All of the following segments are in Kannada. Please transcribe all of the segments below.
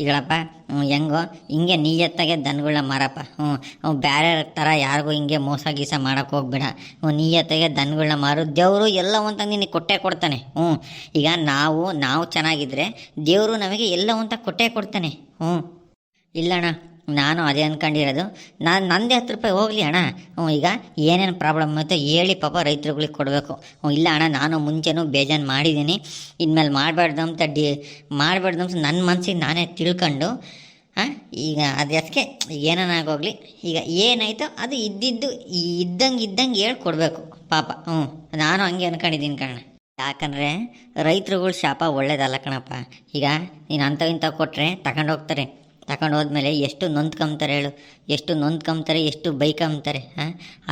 ಈಗಳಪ್ಪ ಹೆಂಗೋ ಹಿಂಗೆ ನೀಯತ್ತಾಗೆ ದನಗಳನ್ನ ಮಾರಪ್ಪ. ಬೇರೆ ಥರ ಯಾರಿಗೂ ಹಿಂಗೆ ಮೋಸ ಗೀಸ ಮಾಡೋಕ್ಕೆ ಹೋಗ್ಬೇಡ. ನೀಯತ್ತಾಗೆ ದನಗಳನ್ನ ಮಾರು, ದೇವರು ಎಲ್ಲ ಅಂತ ನಿನಗೆ ಕೊಟ್ಟೇ ಕೊಡ್ತಾನೆ. ಈಗ ನಾವು ಚೆನ್ನಾಗಿದ್ದರೆ ದೇವರು ನಮಗೆ ಎಲ್ಲ ಅಂತ ಕೊಟ್ಟೇ ಕೊಡ್ತಾನೆ. ಇಲ್ಲಣ್ಣ, ನಾನು ಅದೇ ಅಂದ್ಕೊಂಡಿರೋದು. ನಂದೇ 10 ರೂಪಾಯಿ ಹೋಗಲಿ ಅಣ್ಣ. ಈಗ ಏನೇನು ಪ್ರಾಬ್ಲಮ್ ಆಯಿತು ಹೇಳಿ ಪಾಪ ರೈತರುಗಳಿಗೆ ಕೊಡಬೇಕು. ಇಲ್ಲ ಅಣ್ಣ, ನಾನು ಮುಂಚೆನೂ ಬೇಜಾನು ಮಾಡಿದ್ದೀನಿ, ಇನ್ಮೇಲೆ ಮಾಡಬಾರ್ದು ಅಂತ ನನ್ನ ಮನಸ್ಸಿಗೆ ನಾನೇ ತಿಳ್ಕೊಂಡು ಈಗ ಅದಕ್ಕೆ ಏನಾಗೋಗಲಿ, ಈಗ ಏನಾಯಿತೋ ಅದು ಇದ್ದಂಗೆ ಹೇಳಿ ಕೊಡಬೇಕು ಪಾಪ. ನಾನು ಹಂಗೆ ಅಂದ್ಕೊಂಡಿದ್ದೀನಿ ಕಣ. ಯಾಕಂದರೆ ರೈತರುಗಳ ಶಾಪ ಒಳ್ಳೇದಲ್ಲ ಕಣಪ್ಪ. ಈಗ ನೀನು ಇಂಥ ಕೊಟ್ಟರೆ ತಗೊಂಡೋಗ್ತಾರೆ, ತಗೊಂಡು ಹೋದ್ಮೇಲೆ ಎಷ್ಟು ನೊಂದ್ಕೊಂತಾರೆ ಹೇಳು, ಎಷ್ಟು ಬೈಕೊಂತಾರೆ.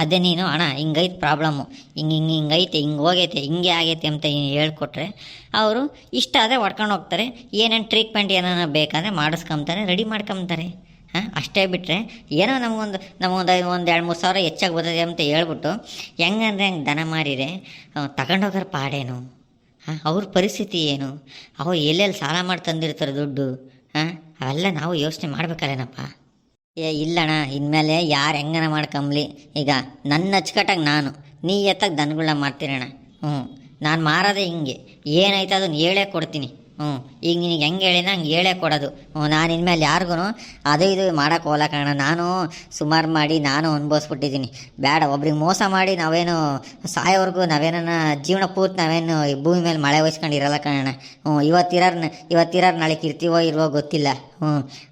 ಅದೇ ನೀನು ಅಣ್ಣ ಹಿಂಗೈತೆ ಪ್ರಾಬ್ಲಮ್ಮು, ಹಿಂಗೈತೆ, ಹಿಂಗೆ ಹೋಗೈತೆ, ಹಿಂಗೆ ಆಗೈತೆ ಅಂತ ಹೇಳ್ಕೊಟ್ರೆ ಅವರು ಇಷ್ಟ ಆದರೆ ಹೊಡ್ಕೊಂಡು ಹೋಗ್ತಾರೆ. ಏನೇನು ಟ್ರೀಟ್ಮೆಂಟ್ ಏನಾರ ಬೇಕಾದರೆ ಮಾಡಿಸ್ಕೊಂತಾರೆ, ರೆಡಿ ಮಾಡ್ಕೊಂತಾರೆ. ಅಷ್ಟೇ ಬಿಟ್ಟರೆ ಏನೋ ನಮಗೊಂದು 2-3 ಸಾವಿರ ಹೆಚ್ಚಾಗಿ ಬರ್ತದೆ ಅಂತ ಹೇಳ್ಬಿಟ್ಟು ಹೆಂಗಂದ್ರೆ ಹಂಗೆ ದನ ಮಾರಿದರೆ ತಗೊಂಡೋಗೋರು ಪಾಡೇನು? ಅವ್ರ ಪರಿಸ್ಥಿತಿ ಏನು? ಅವ್ರು ಎಲ್ಲೆಲ್ಲಿ ಸಾಲ ಮಾಡಿ ತಂದಿರ್ತಾರೆ ದುಡ್ಡು. ಅವೆಲ್ಲ ನಾವು ಯೋಚನೆ ಮಾಡ್ಬೇಕಲ್ಲೇನಪ್ಪ. ಇಲ್ಲಣ್ಣ, ಇನ್ಮೇಲೆ ಯಾರು ಹೆಂಗನ ಮಾಡ್ಕೊಂಬ್ಲಿ, ಈಗ ನನ್ನ ಅಚ್ಚುಕಟ್ಟಾಗಿ ನಾನು ನೀಯತ್ತಾಗಿ ದನಗಳನ್ನ ಮಾಡ್ತೀರಣ್ಣ. ನಾನು ಮಾರೋದೇ ಹಿಂಗೆ, ಏನಾಯ್ತು ಅದನ್ನು ಹೇಳೇ ಕೊಡ್ತೀನಿ. ಈಗ ನಿನಗೆ ಹೆಂಗೆ ಹೇಳಿನ ಹಂಗೆ ಹೇಳೇ ಕೊಡೋದು. ನಾನು ಇನ್ಮೇಲೆ ಯಾರಿಗೂ ಅದು ಇದು ಮಾಡೋಕ್ಕೆ ಹೋಗಲ್ಲ ಕಾರಣ. ನಾನು ಸುಮಾರು ಮಾಡಿ ನಾನು ಅನುಭವಿಸ್ಬಿಟ್ಟಿದ್ದೀನಿ. ಬೇಡ, ಒಬ್ರಿಗೆ ಮೋಸ ಮಾಡಿ ನಾವೇನು ಸಾಯೋವರೆಗೂ ನಾವೇನ ಜೀವನ ಪೂರ್ತಿ ನಾವೇನು ಈ ಭೂಮಿ ಮೇಲೆ ಮಳೆ ವಹಿಸ್ಕೊಂಡಿರಲ್ಲ ಕಾರಣ. ಇವತ್ತಿರೋರು ನಾಳೆ ಇರ್ತೀವೋ ಇಲ್ವೋ ಗೊತ್ತಿಲ್ಲ.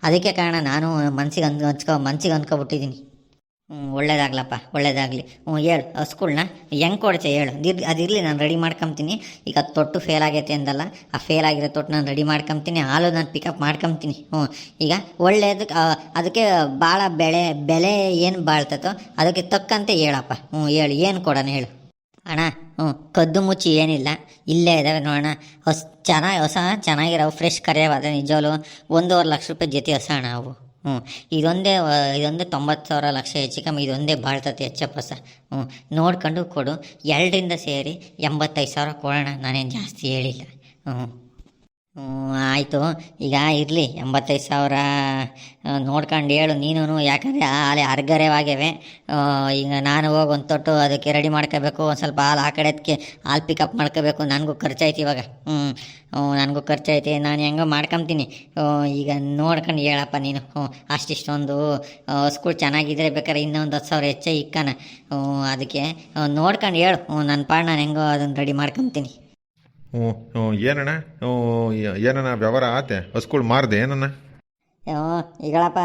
ಅದಕ್ಕೆ ಕಾರಣ ನಾನು ಮನ್ಸಿಗೆ ಅಂದ್ಕೊಬಿಟ್ಟಿದ್ದೀನಿ. ಒಳ್ಳೇದಾಗ್ಲಪ್ಪ, ಒಳ್ಳೇದಾಗಲಿ. ಹೇಳು, ಹಸ್ಗಳ್ನ ಹೆಂಗೆ ಕೊಡ್ತೆ ಹೇಳು, ಅದಿರಲಿ, ನಾನು ರೆಡಿ ಮಾಡ್ಕೊತೀನಿ. ಈಗ ಅದು ತೊಟ್ಟು ಫೇಲ್ ಆಗೈತೆ ಅಂದಲ್ಲ, ಆ ಫೇಲ್ ಆಗಿರೋ ತೊಟ್ಟು ನಾನು ರೆಡಿ ಮಾಡ್ಕೊತೀನಿ, ಹಾಲು ನಾನು ಪಿಕಪ್ ಮಾಡ್ಕೊತೀನಿ. ಈಗ ಒಳ್ಳೇದಕ್ಕೆ ಅದಕ್ಕೆ ಭಾಳ ಬೆಲೆ ಏನು ಬಾಳ್ತತೋ ಅದಕ್ಕೆ ತಕ್ಕಂತೆ ಹೇಳಪ್ಪ. ಹೇಳು, ಏನು ಕೊಡೋಣ ಹೇಳು. ಅಣ್ಣ, ಕದ್ದು ಮುಚ್ಚಿ ಏನಿಲ್ಲ, ಇಲ್ಲೇ ಇದ್ದಾವೆ ನೋಡೋಣ. ಹೊಸ ಚೆನ್ನಾಗಿರೋ ಫ್ರೆಶ್ ಕರೆಯವಾದ ನಿಜವೂ 1.5 ಲಕ್ಷ ರೂಪಾಯಿ ಜೊತೆ ಹೊಸ ಅಣ್ಣ ಅವು. ಇದೊಂದೇ 90,000 ಲಕ್ಷ ಹೆಚ್ಚು ಕಮ್ಮಿ ಇದೊಂದೇ ಬಾಳ್ತತೆ ಹೆಚ್ಚಪ್ಪ ಸರ್. ನೋಡ್ಕೊಂಡು ಕೊಡು, 2ರಿಂದ ಸೇರಿ 85,000 ಕೊಡೋಣ. ನಾನೇನು ಜಾಸ್ತಿ ಹೇಳಿಲ್ಲ. ಆಯಿತು, ಈಗ ಇರಲಿ 85,000 ನೋಡ್ಕೊಂಡು ಹೇಳು ನೀನು. ಯಾಕಂದರೆ ಅಲ್ಲಿ ಅರ್ಗರೆವಾಗ್ಯವೆ. ಈಗ ನಾನು ಹೋಗಿ ಒಂದು ತೊಟ್ಟು ಅದಕ್ಕೆ ರೆಡಿ ಮಾಡ್ಕೋಬೇಕು, ಒಂದು ಸ್ವಲ್ಪ ಹಾಲು ಆ ಕಡೆ ಅದಕ್ಕೆ ಹಾಲು ಪಿಕಪ್ ಮಾಡ್ಕೋಬೇಕು. ನನಗೂ ಖರ್ಚಾಯ್ತು ಇವಾಗ. ನನಗೂ ಖರ್ಚೈತೆ, ನಾನು ಹೆಂಗೋ ಮಾಡ್ಕೊತೀನಿ. ಈಗ ನೋಡ್ಕೊಂಡು ಹೇಳಪ್ಪ ನೀನು. ಅಷ್ಟಿಷ್ಟೊಂದು ಸ್ಕೂಲ್ ಚೆನ್ನಾಗಿದ್ರೆ ಬೇಕಾದ್ರೆ ಇನ್ನೊಂದು 10,000 ಹೆಚ್ಚೇ ಇಕ್ಕಾನ. ಅದಕ್ಕೆ ನೋಡ್ಕೊಂಡು ಹೇಳು, ನನ್ನ ಪಾಡು ನಾನು ಹೆಂಗೋ ಅದನ್ನು ರೆಡಿ ಮಾಡ್ಕೊತೀನಿ. ಏನಣ್ಣ, ಏನಣ್ಣ ವ್ಯವಹಾರ ಆತೆ? ಹಸ್ಗಳು ಮಾರ್ದೆ ಏನಣ್ಣ? ಈಗಳಪ್ಪ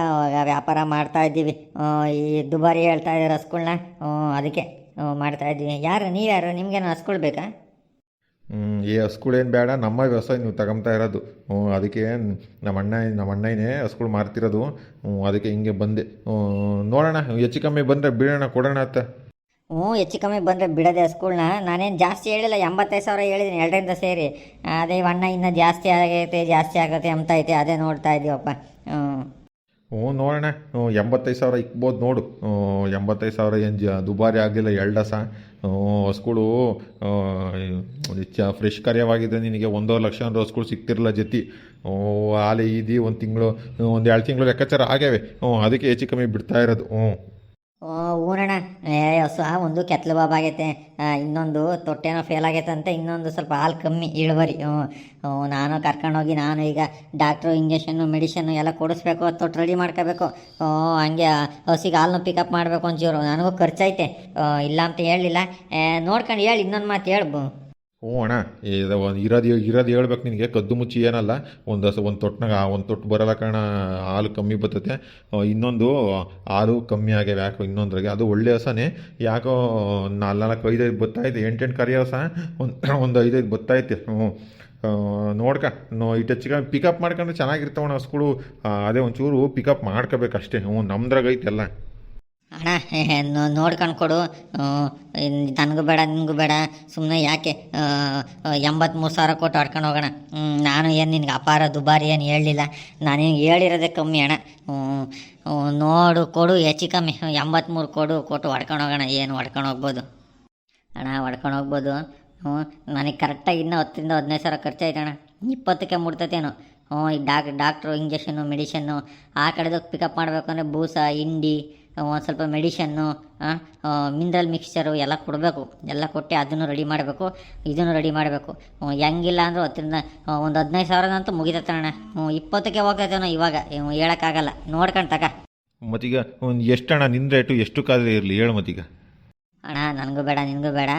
ವ್ಯಾಪಾರ ಮಾಡ್ತಾ ಇದ್ದೀವಿ. ಈ ದುಬಾರಿ ಹೇಳ್ತಾ ಇದ್ದಾರೆ ಹಸ್ಗಳ್ನ, ಅದಕ್ಕೆ ಮಾಡ್ತಾ ಇದ್ದೀವಿ. ನೀವ್ಯಾರು? ನಿಮ್ಗೇನು ಹಸ್ಗಳು ಬೇಕಾ? ಈ ಹಸ್ಗಳೇನು ಬೇಡ, ನಮ್ಮ ವ್ಯವಸಾಯ ನೀವು ತಗೊತಾ ಇರೋದು. ಅದಕ್ಕೆ ನಮ್ಮ ಅಣ್ಣನೇ ಹಸ್ಗಳು ಮಾರ್ತಿರೋದು. ಅದಕ್ಕೆ ಹಿಂಗೆ ಬಂದೆ. ನೋಡೋಣ, ಹೆಚ್ಚು ಕಮ್ಮಿ ಬಂದರೆ ಬಿಡೋಣ, ಕೊಡೋಣ ಅಂತ. ಹೆಚ್ಚು ಕಮ್ಮಿ ಬಂದರೆ ಬಿಡೋದೆ ಹಸ್ಗಳ್ನ. ನಾನೇನು ಜಾಸ್ತಿ ಹೇಳಿಲ್ಲ, 85,000 ಹೇಳಿದ್ದೀನಿ 2ರಿಂದ ಸೇರಿ. ಅದೇ ಅಣ್ಣ ಇನ್ನೂ ಜಾಸ್ತಿ ಆಗತ್ತೆ ಅಂತ ಐತೆ, ಅದೇ ನೋಡ್ತಾ ಇದ್ದೀವಪ್ಪ. ನೋಡೋಣ, 85,000 ಇಕ್ಬೋದು ನೋಡು. 85,000 ಏನು ದುಬಾರಿ ಆಗಲಿಲ್ಲ. 2 ಹಸ್ಗಳು ಫ್ರೆಶ್ ಕರೆಯವಾಗಿದೆ. ನಿನಗೆ 1.5 ಲಕ್ಷ ಅಂದ್ರೆ ಹಸ್ಗಳು ಸಿಗ್ತಿರಲ್ಲ ಜೊತೆ. ಹಾಲೆ ಒಂದು ತಿಂಗಳು 2 ತಿಂಗಳು ಲೆಕ್ಕಾಚಾರ ಆಗ್ಯಾವೆ. ಅದಕ್ಕೆ ಹೆಚ್ಚು ಕಮ್ಮಿ ಬಿಡ್ತಾ ಇರೋದು. ಊನಣ್ಣ, ಹೊಸ ಒಂದು ಕೆತ್ತಲು ಬಾಬ್ ಆಗೈತೆ, ಇನ್ನೊಂದು ತೊಟ್ಟೆನೋ ಫೇಲ್ ಆಗೈತೆ ಅಂತ, ಇನ್ನೊಂದು ಸ್ವಲ್ಪ ಹಾಲು ಕಮ್ಮಿ ಇಳುವರಿ. ನಾನು ಕರ್ಕೊಂಡೋಗಿ ನಾನು ಈಗ ಡಾಕ್ಟ್ರು ಇಂಜೆಕ್ಷನ್ನು ಮೆಡಿಷನ್ನು ಎಲ್ಲ ಕೊಡಿಸ್ಬೇಕು, ತೊಟ್ಟು ರೆಡಿ ಮಾಡ್ಕೋಬೇಕು. ಹಂಗೆ ಹಸಿಗೆ ಹಾಲನ್ನು ಪಿಕಪ್ ಮಾಡಬೇಕು ಒಂಚೂರು. ನನಗೂ ಖರ್ಚೈತೆ, ಇಲ್ಲ ಅಂತ ಹೇಳಲಿಲ್ಲ. ನೋಡ್ಕೊಂಡು ಹೇಳಿ, ಇನ್ನೊಂದು ಮಾತು ಹೇಳ್ಬೋ. ಅಣ್ಣ, ಇರೋದು ಹೇಳ್ಬೇಕು ನಿನಗೆ. ಕದ್ದು ಮುಚ್ಚಿ ಏನಲ್ಲ, ಒಂದು ತೊಟ್ಟು ಬರಲ್ಲ ಕಾರಣ ಹಾಲು ಕಮ್ಮಿ ಬರ್ತತೆ. ಇನ್ನೊಂದು ಹಾಲು ಕಮ್ಮಿ ಆಗ್ಯಾವ ಯಾಕೋ ಇನ್ನೊಂದ್ರಾಗೆ. ಅದು ಒಳ್ಳೆ ಹಸನೇ, ಯಾಕೋ 4-5 ಬತ್ತೈತೆ. 8 ಕರಿಯೋ ಹೊಸ ಒಂದು 5 ಬತ್ತೈತೆ. ಇಟ್ಟು ಹೆಚ್ಚಿಗೆ ಪಿಕಪ್ ಮಾಡ್ಕೊಂಡ್ರೆ ಚೆನ್ನಾಗಿರ್ತಾವಣ್ಣ ಹಸ್ಗಳು. ಅದೇ ಒಂಚೂರು ಪಿಕಪ್ ಮಾಡ್ಕೋಬೇಕಷ್ಟೇ. ನಮ್ದ್ರಾಗೈತೆಲ್ಲ. ಅಣ್ಣ, ನೋಡ್ಕೊಂಡು ಕೊಡು. ನನಗೂ ಬೇಡ, ನಿನಗೂ ಬೇಡ. ಸುಮ್ಮನೆ ಯಾಕೆ 83,000 ಕೊಟ್ಟು ಆಡ್ಕೊಂಡು ಹೋಗೋಣ. ನಾನು ಏನು ನಿನಗೆ ಅಪಾರ ದುಬಾರಿ ಏನು ಹೇಳಲಿಲ್ಲ, ನಾನು ಹೇಳಿರೋದೇ ಕಮ್ಮಿ ಅಣ್ಣ. ನೋಡು, ಕೊಡು ಹೆಚ್ಚು ಕಮ್ಮಿ 83 ಕೊಟ್ಟು ಹೊಡ್ಕೊಂಡು ಹೋಗೋಣ. ಏನು ಹೊಡ್ಕೊಂಡು ಹೋಗ್ಬೋದು ಅಣ್ಣ, ಹೊಡ್ಕೊಂಡು ಹೋಗ್ಬೋದು. ನನಗೆ ಕರೆಕ್ಟಾಗಿ ಇನ್ನೂ 10ರಿಂದ 15,000 ಖರ್ಚಾಯ್ತು ಅಣ್ಣ. 20ಕ್ಕೆ ಮುಟ್ತತೇನೋ. ಈ ಡಾಕ್ಟ್ರು ಇಂಜೆಕ್ಷನ್ನು ಮೆಡಿಷನ್ನು ಆ ಕಡೆದಕ್ಕೆ ಪಿಕಪ್ ಮಾಡಬೇಕು ಅಂದರೆ ಬೂಸ ಹಿಂಡಿ ಒಂದು ಸ್ವಲ್ಪ ಮೆಡಿಷನ್ನು ಮಿನರಲ್ ಮಿಕ್ಸ್ಚರು ಎಲ್ಲ ಕೊಡಬೇಕು. ಎಲ್ಲ ಕೊಟ್ಟು ಅದನ್ನು ರೆಡಿ ಮಾಡಬೇಕು, ಇದನ್ನು ರೆಡಿ ಮಾಡಬೇಕು. ಹೆಂಗಿಲ್ಲ ಅಂದರೂ 15,000 ಮುಗಿತೈತಣ್ಣ. 20ಕ್ಕೆ ಹೋಗ್ತೈತೇನೋ ಇವಾಗ, ಹೇಳೋಕ್ಕಾಗಲ್ಲ, ನೋಡ್ಕೊಂಡು ತಗ. ಮತ್ತೀಗ ಒಂದು ಎಷ್ಟು ಅಣ್ಣ ನಿನ್ನ ರೇಟು ಎಷ್ಟು ಕಾದ್ರೆ ಇರಲಿ ಹೇಳು ಮತ್ತೀಗ. ಅಣ್ಣ ನನಗೂ ಬೇಡ ನಿನಗೂ ಬೇಡ,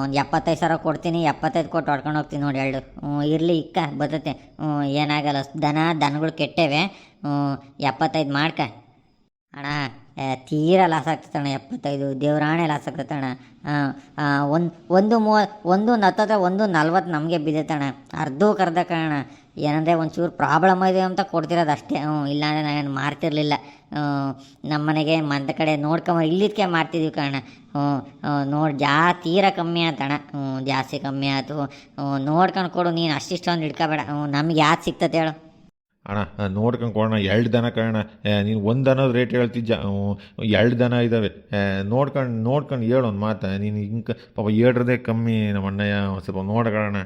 ಒಂದು 75,000 ಕೊಡ್ತೀನಿ, 75 ಕೊಟ್ಟು ಹೊಡ್ಕೊಂಡು ಹೋಗ್ತೀನಿ ನೋಡಿ 2. ಇರಲಿ ಇಕ್ಕ ಬರ್ತೈತೆ, ಏನಾಗಲ್ಲ. ದನಗಳು ಕೆಟ್ಟೇವೆ, 75 ಮಾಡ್ಕ ಅಣ್ಣ. ತೀರಾ ಲಾಸ್ ಆಗ್ತೈತಣ್ಣ 75, ದೇವ್ರಾಣೆ ಲಾಸ್ ಆಗ್ತೈತಣ್ಣ. ಒಂದು 40 ನಮಗೆ ಬಿದ್ದೈತಣ್ಣ, ಅರ್ಧ ಕಣ. ಏನಂದರೆ ಒಂಚೂರು ಪ್ರಾಬ್ಲಮ್ ಇದೆ ಅಂತ ಕೊಡ್ತಿರೋದು ಅಷ್ಟೇ. ಇಲ್ಲಾಂದರೆ ನಾನು ಮಾರ್ತಿರ್ಲಿಲ್ಲ. ನಮ್ಮನೆಗೆ ಮಂದ ಕಡೆ ಇಲ್ಲಿದ್ಕೆ ಮಾರ್ತಿದ್ವಿ ಕಣ. ತೀರಾ ಕಮ್ಮಿ ಆತಣ್ಣ, ಜಾಸ್ತಿ ಕಮ್ಮಿ ಆಯ್ತು. ನೋಡ್ಕೊಂಡು ಕೊಡು ನೀನು, ಅಷ್ಟಿಷ್ಟೊಂದು ಹಿಡ್ಕೋಬೇಡ. ನಮ್ಗೆ ಯಾವ್ದು ಸಿಗ್ತದೆ ಹೇಳು ಅಣ್ಣ. ನೋಡ್ಕೊಂಡು ಕೊಡೋಣ, 2 ದನ ಕಣ. ನೀನು ಒಂದು ದನದ ರೇಟ್ ಹೇಳ್ತಿದ್ದ, 2 ದನ ಇದ್ದಾವೆ. ನೋಡ್ಕೊಂಡು ಹೇಳು ಒಂದು ಮಾತು. ನೀನು ಹಿಂಗೆ ಪಾಪ ಹೇಳ್ರದೇ ಕಮ್ಮಿ ನಮ್ಮ ಅಣ್ಣಯ್ಯ, ಒಂದು ಸ್ವಲ್ಪ ನೋಡ್ಕೊಳ್ಳೋಣ.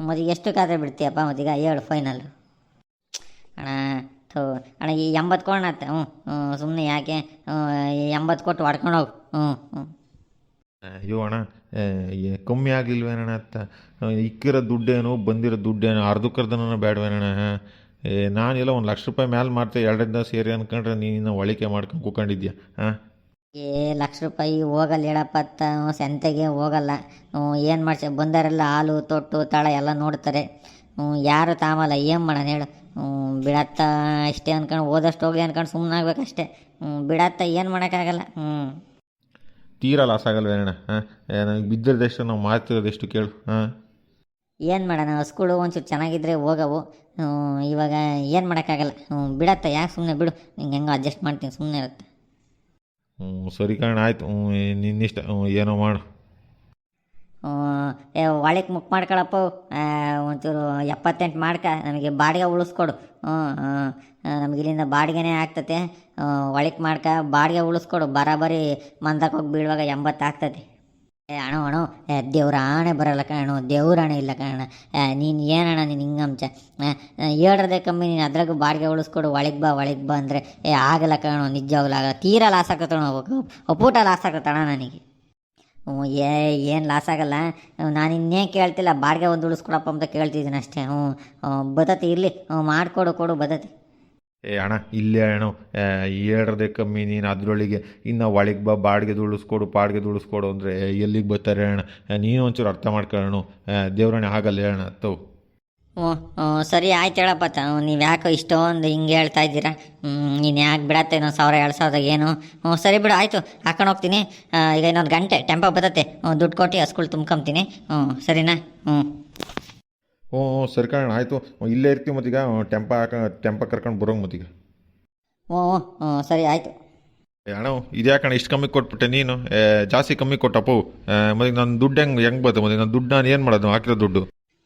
ಮತ್ತೀಗ ಎಷ್ಟಕ್ಕಾದ್ರೆ ಬಿಡ್ತೀಯಪ್ಪ? ಮತ್ತೀಗ ಹೇಳು ಫೈನಲ್ ಅಣ್ಣ. ಅಣ್ಣ ಈ 80 ಕೊಡೋಣತ್ತೆ. ಸುಮ್ಮನೆ ಯಾಕೆ 80 ಕೊಟ್ಟು ಹೊಡ್ಕೊಂಡು ಹೋಗು. ಅಯ್ಯೋ ಅಣ್ಣ, ಕಮ್ಮಿ ಆಗಲಿಲ್ವೇನಣ್ಣ ಅಂತ. ಇಕ್ಕಿರೋ ದುಡ್ಡೇನು ಬಂದಿರೋ ದುಡ್ಡೇನು ಅರ್ಧಕ್ಕರ್ಧನ ಬೇಡವೇನಣ್ಣ. ನಾನೆಲ್ಲ ₹1,00,000 ಮ್ಯಾಲೆ ಮಾಡ್ತೆ, 2 ಸೇರಿ ಅನ್ಕೊಂಡ್ರೆ ನೀನು ಒಳಿಕೆ ಮಾಡ್ಕೊಂಡು ಕೂಕೊಂಡಿದ್ಯಾ? ಹಾಂ, ₹1,00,000 ಹೋಗಲ್ಲ ಹೇಳಪ್ಪ. ಸಂತೆಗೆ ಹೋಗಲ್ಲ. ಏನು ಮಾಡ್ಸ, ಬಂದವರೆಲ್ಲ ಹಾಲು ತೊಟ್ಟು ತಳ ಎಲ್ಲ ನೋಡ್ತಾರೆ. ಯಾರು ತಾಮಲ್ಲ, ಏನು ಮಾಡೋಣ ಹೇಳು. ಬಿಡತ್ತ ಇಷ್ಟೇ ಅನ್ಕೊಂಡು ಹೋದಷ್ಟು ಹೋಗಿ ಅನ್ಕೊಂಡು ಸುಮ್ಮನೆ ಆಗ್ಬೇಕಷ್ಟೇ. ಬಿಡತ್ತ, ಏನು ಮಾಡೋಕ್ಕಾಗಲ್ಲ. ತೀರಾ ಲಾಸ್ ಆಗಲ್ವೇನಣ್ಣ? ಹಾಂ, ನನಗೆ ಬಿದ್ದಿರೋದೆಷ್ಟು, ನಾವು ಮಾರ್ತಿರೋದೆಷ್ಟು ಕೇಳು. ಹಾಂ, ಏನು ಮಾಡೋಣ, ಹಸ್ಗಳು ಒಂಚೂರು ಚೆನ್ನಾಗಿದ್ದರೆ ಹೋಗವು. ಇವಾಗ ಏನು ಮಾಡೋಕ್ಕಾಗಲ್ಲ. ಬಿಡತ್ತ, ಯಾಕೆ ಸುಮ್ಮನೆ ಬಿಡು, ನಿಂಗೆ ಹೆಂಗೋ ಅಡ್ಜಸ್ಟ್ ಮಾಡ್ತೀನಿ, ಸುಮ್ಮನೆ ಇರುತ್ತೆ. ಸರಿ ಕಣ, ಆಯಿತು. ನಿನ್ನಿಷ್ಟ, ಏನೋ ಮಾಡು. ಒಳಗೆ ಮುಕ್ ಮಾಡ್ಕೊಳಪ್ಪ. ಒಂಚೂರು 78 ಮಾಡ್ಕ, ನನಗೆ ಬಾಡಿಗೆ ಉಳಿಸ್ಕೊಡು. ನಮ್ಗೆ ಇಲ್ಲಿಂದ ಬಾಡಿಗೆನೇ ಆಗ್ತತೆ. ಒಳಗೆ ಮಾಡ್ಕ, ಬಾಡಿಗೆ ಉಳಿಸ್ಕೊಡು. ಬರಾಬರಿ ಮಂದಕ್ಕೆ ಹೋಗಿ ಬೀಳುವಾಗ 80 ಆಗ್ತದೆ. ಅಣ್ಣ ದೇವ್ರ ಆಣೆ ಬರಲ್ಲ ಕಣ, ದೇವ್ರಾಣೆ ಇಲ್ಲ ಕಣ. ನೀನು ಏನಣ್ಣ ನೀನು ಹಿಂಗಂಚ, ಹೇಳ್ರದೇ ಕಮ್ಮಿ. ನೀನು ಅದ್ರಾಗೂ ಬಾಡಿಗೆ ಉಳಿಸ್ಕೊಡು, ಒಳಗೆ ಬಾ ಅಂದರೆ ಆಗಲ್ಲ ಕಣ, ನಿಜವಾಗ್ಲೂ ಆಗಲ್ಲ. ತೀರಾ ಲಾಸ್ ಆಗ್ತಣ, ಒಪ್ಪೂಟ ಲಾಸ್ ಆಗ್ತಣ್ಣ ನನಗೆ. ಏನು ಲಾಸ್ ಆಗಲ್ಲ. ನಾನು ಇನ್ನೇನು ಕೇಳ್ತಿಲ್ಲ, ಬಾಡಿಗೆ ಒಂದು ಉಳಿಸ್ಕೊಡಪ್ಪ ಅಂತ ಕೇಳ್ತಿದ್ದೀನಿ ಅಷ್ಟೇ. ಬದತಿ ಇರಲಿ, ಮಾಡಿಕೊಡು ಬದತಿ. ಅಣ್ಣ ಇಲ್ಲೇ ಅಣ್ಣ, ಹೇಳ್ರದೇ ಕಮ್ಮಿ. ನೀನು ಅದರೊಳಗೆ ಇನ್ನು ಒಳಗೆ ಬಾಡಿಗೆ ಉಳಿಸ್ಕೊಡು ಅಂದರೆ ಎಲ್ಲಿಗೆ ಬರ್ತಾರೆ ಅಣ್ಣ? ನೀನು ಒಂಚೂರು ಅರ್ಥ ಮಾಡ್ಕೊಳ್ಳೋಣ. ದೇವ್ರಣ್ಣ ಆಗಲ್ಲ ಅಣ್ಣ ತೋ. ಸರಿ ಆಯ್ತು ಹೇಳಪ್ಪ. ನೀವು ಯಾಕೋ ಇಷ್ಟೊಂದು ಹಿಂಗೆ ಹೇಳ್ತಾ ಇದ್ದೀರಾ? ನೀನು ಯಾಕೆ ಬಿಡತ್ತೆ, ಇನ್ನೊಂದು 1,000-2,000 ಏನು? ಸರಿ ಬಿಡು, ಆಯಿತು, ಹಾಕೊಂಡು ಹೋಗ್ತೀನಿ. ಈಗ ಇನ್ನೊಂದು ಗಂಟೆ ಟೆಂಪೋ ಬರ್ತತೆ, ದುಡ್ಡು ಕೊಟ್ಟು ಹಸ್ಗಳು ತುಂಬ್ಕೊಂತೀನಿ. ಸರಿನಾ? ಸರಿ ಕಣ, ಆಯಿತು. ಇಲ್ಲೇ ಇರ್ತೀವಿ ಮತ್ತೀಗ. ಟೆಂಪ ಕರ್ಕೊಂಡು ಬರೋಂಗೆ ಮತ್ತೀಗ. ಸರಿ ಆಯಿತು. ಅಣ್ಣ ಇದ್ಯಾಕಣ್ಣ ಇಷ್ಟು ಕಮ್ಮಿ ಕೊಟ್ಬಿಟ್ಟೆ ನೀನು? ಜಾಸ್ತಿ ಕಮ್ಮಿ ಕೊಟ್ಟಪ್ಪು. ಮತ್ತೆ ನನ್ನ ದುಡ್ಡು ಹೆಂಗೆ ಬರ್ತದೆ? ಮತ್ತೆ ನನ್ನ ದುಡ್ಡು ನಾನು ಏನು ಮಾಡೋದು, ಹಾಕಿರೋ ದುಡ್ಡು?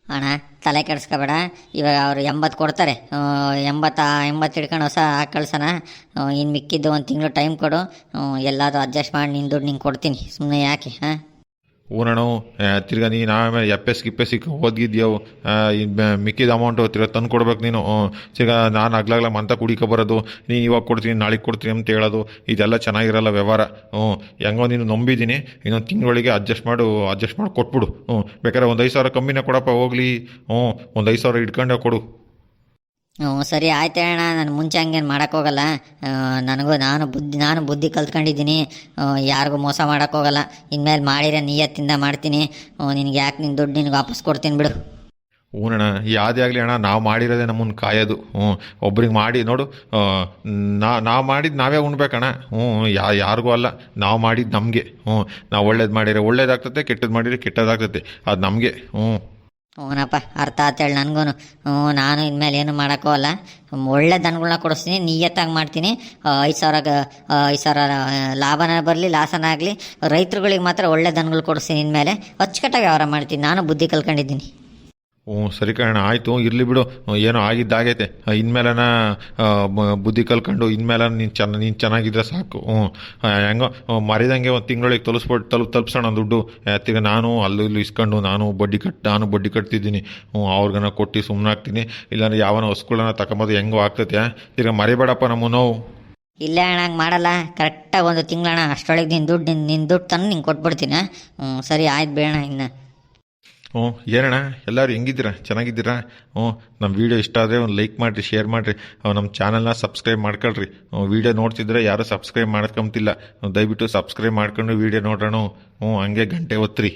ಅಣ್ಣ ತಲೆ ಕೆಡಿಸ್ಕೋಬೇಡ. ಇವಾಗ ಅವರು 80 ಕೊಡ್ತಾರೆ. 80 ಹಿಡ್ಕೊಂಡು ಹೊಸ ಹಾಕಿ ಕಳ್ಸೋಣ. ಇನ್ನು ಮಿಕ್ಕಿದ್ದು 1 ತಿಂಗಳು ಟೈಮ್ ಕೊಡು. ಎಲ್ಲಾದರೂ ಅಡ್ಜಸ್ಟ್ ಮಾಡಿ ನಿನ್ನ ದುಡ್ಡು ನಿಂಗೆ ಕೊಡ್ತೀನಿ, ಸುಮ್ಮನೆ ಯಾಕೆ? ಹಾಂ, ಊನಣ್ಣ ತಿರ್ಗಾ ನೀನು ಆಮೇಲೆ ಎಪ್ಪೆಸ್ ಓದ್ಗಿದ್ಯವು. ಮಿಕ್ಕಿದ ಅಮೌಂಟು ತಿರ್ಗಾ ತಂದು ಕೊಡ್ಬೇಕು ನೀನು. ತಿರ್ಗಾ ನಾನು ಆಗ್ಲಾಗ್ಲ ಮಂತ ಕುಡಿಕೊ ಬರೋದು, ನೀನು ಇವಾಗ ಕೊಡ್ತೀನಿ ನಾಳೆಗೆ ಕೊಡ್ತೀನಿ ಅಂತ ಹೇಳೋದು, ಇದೆಲ್ಲ ಚೆನ್ನಾಗಿರಲ್ಲ ವ್ಯವಹಾರ. ಹೆಂಗೋ ನೀನು ನಂಬಿದ್ದೀನಿ, ಇನ್ನೊಂದು ತಿಂಗಳೊಳಗೆ ಅಡ್ಜಸ್ಟ್ ಮಾಡಿ ಕೊಟ್ಬಿಡು. ಬೇಕಾದ್ರೆ ಒಂದು 5,000 ಕಮ್ಮಿನೇ ಕೊಡಪ್ಪ ಹೋಗಲಿ. ಒಂದು 5,000 ಇಟ್ಕೊಂಡೆ ಕೊಡು. ಸರಿ ಆಯ್ತು ಅಣ್ಣ. ನಾನು ಮುಂಚೆ ಹಂಗೇನು ಮಾಡೋಕ್ಕೋಗಲ್ಲ. ನಾನು ಬುದ್ಧಿ ಕಲ್ತ್ಕೊಂಡಿದ್ದೀನಿ. ಯಾರಿಗೂ ಮೋಸ ಮಾಡೋಕ್ಕೋಗಲ್ಲ. ಇನ್ಮೇಲೆ ಮಾಡಿರೋ ನಿಯತ್ತಿಂದ ಮಾಡ್ತೀನಿ. ನಿನಗೆ ಯಾಕೆ ನಿನ್ನ ದುಡ್ಡು ನಿನಗೆ ವಾಪಸ್ ಕೊಡ್ತೀನಿ ಬಿಡು. ಹೂನಣ್ಣ, ಯಾವುದೇ ಆಗಲಿ ಅಣ್ಣ, ನಾವು ಮಾಡಿರೋದೇ ನಮ್ಮನ್ನು ಕಾಯೋದು. ಒಬ್ರಿಗೆ ಮಾಡಿ ನೋಡು, ನಾವು ಮಾಡಿದ್ದು ನಾವೇ ಉಣ್ಬೇಕಣ್ಣ. ಯಾರಿಗೂ ಅಲ್ಲ, ನಾವು ಮಾಡಿದ್ದು ನಮಗೆ. ನಾವು ಒಳ್ಳೇದು ಮಾಡಿದ್ರೆ ಒಳ್ಳೇದಾಗ್ತದೆ, ಕೆಟ್ಟದ್ದು ಮಾಡಿದರೆ ಕೆಟ್ಟದಾಗ್ತದೆ. ಅದು ನಮಗೆ. ಹ್ಞೂನಪ್ಪ, ಅರ್ಥ ಆತೇಳಿ ನನಗೂ. ನಾನು ಇನ್ಮೇಲೆ ಏನು ಮಾಡೋಕ್ಕೋಲ್ಲ. ಒಳ್ಳೆ ದನಗಳನ್ನ ಕೊಡಿಸ್ತೀನಿ, ನಿಯತ್ತಾಗಿ ಮಾಡ್ತೀನಿ. 5,000 ಲಾಭನ ಬರಲಿ ಲಾಸನ ಆಗಲಿ, ರೈತರುಗಳಿಗೆ ಮಾತ್ರ ಒಳ್ಳೆ ದನಗಳು ಕೊಡಿಸ್ತೀನಿ. ಇನ್ಮೇಲೆ ಅಚ್ಚುಕಟ್ಟಾಗಿ ವ್ಯವಹಾರ ಮಾಡ್ತೀನಿ. ನಾನು ಬುದ್ಧಿ ಕಲ್ತ್ಕೊಂಡಿದ್ದೀನಿ. ಹ್ಞೂ ಸರಿ ಕಣ ಆಯಿತು ಇರಲಿ ಬಿಡು. ಏನೋ ಆಗಿದ್ದಾಗೈತೆ. ಇನ್ಮೇಲನ ಬುದ್ಧಿ ಕಲ್ಕೊಂಡು ಇನ್ಮೇಲೆ ನೀನು ಚೆನ್ನಾಗಿದ್ರೆ ಸಾಕು. ಹೆಂಗೋ ಮರಿದಂಗೆ ಒಂದು ತಿಂಗಳಿಗೆ ತಲುಪಿಸೋಣ ದುಡ್ಡು. ತಿರ್ಗ ನಾನು ಅಲ್ಲೂ ಇಲ್ಲೂ ಇಸ್ಕೊಂಡು ನಾನು ಬಡ್ಡಿ ಕಟ್ತಿದ್ದೀನಿ. ಅವ್ರಿಗನ ಕೊಟ್ಟು ಸುಮ್ಮನಾಗ್ತೀನಿ. ಇಲ್ಲಾಂದ್ರೆ ಯಾವನ ಹೊಸ್ಗಳನ್ನ ತಗೊಂಬೋದು ಹೆಂಗೋ ಆಗ್ತೈತೆ. ತಿರ್ಗ ಮರಿಬೇಡಪ್ಪ ನಮ್ಮ ನೋವು. ಇಲ್ಲ ಅಣ್ಣ ಹಂಗೆ ಮಾಡಲ್ಲ, ಕರೆಕ್ಟಾಗಿ ಒಂದು ತಿಂಗಳಣ್ಣ, ಅಷ್ಟರೊಳಗೆ ನಿನ್ನ ದುಡ್ಡು ತಂದು ನಿಂಗೆ ಕೊಟ್ಬಿಡ್ತೀನಿ. ಸರಿ ಆಯ್ತು ಬೇಡ ಇನ್ನು. ಹ್ಞೂ ಏನಣ್ಣ ಎಲ್ಲರೂ ಹೆಂಗಿದ್ದೀರಾ, ಚೆನ್ನಾಗಿದ್ದೀರಾ? ನಮ್ಮ ವೀಡಿಯೋ ಇಷ್ಟ ಆದರೆ ಒಂದು ಲೈಕ್ ಮಾಡಿರಿ, ಶೇರ್ ಮಾಡಿರಿ, ನಮ್ಮ ಚಾನಲ್ನ ಸಬ್ಸ್ಕ್ರೈಬ್ ಮಾಡ್ಕೊಳ್ರಿ. ವೀಡಿಯೋ ನೋಡ್ತಿದ್ರೆ ಯಾರೂ ಸಬ್ಸ್ಕ್ರೈಬ್ ಮಾಡ್ಕೊಂತಿಲ್ಲ, ದಯವಿಟ್ಟು ಸಬ್ಸ್ಕ್ರೈಬ್ ಮಾಡ್ಕೊಂಡು ವೀಡಿಯೋ ನೋಡೋಣ. ಹಂಗೆ ಗಂಟೆ ಒತ್ತಿರಿ.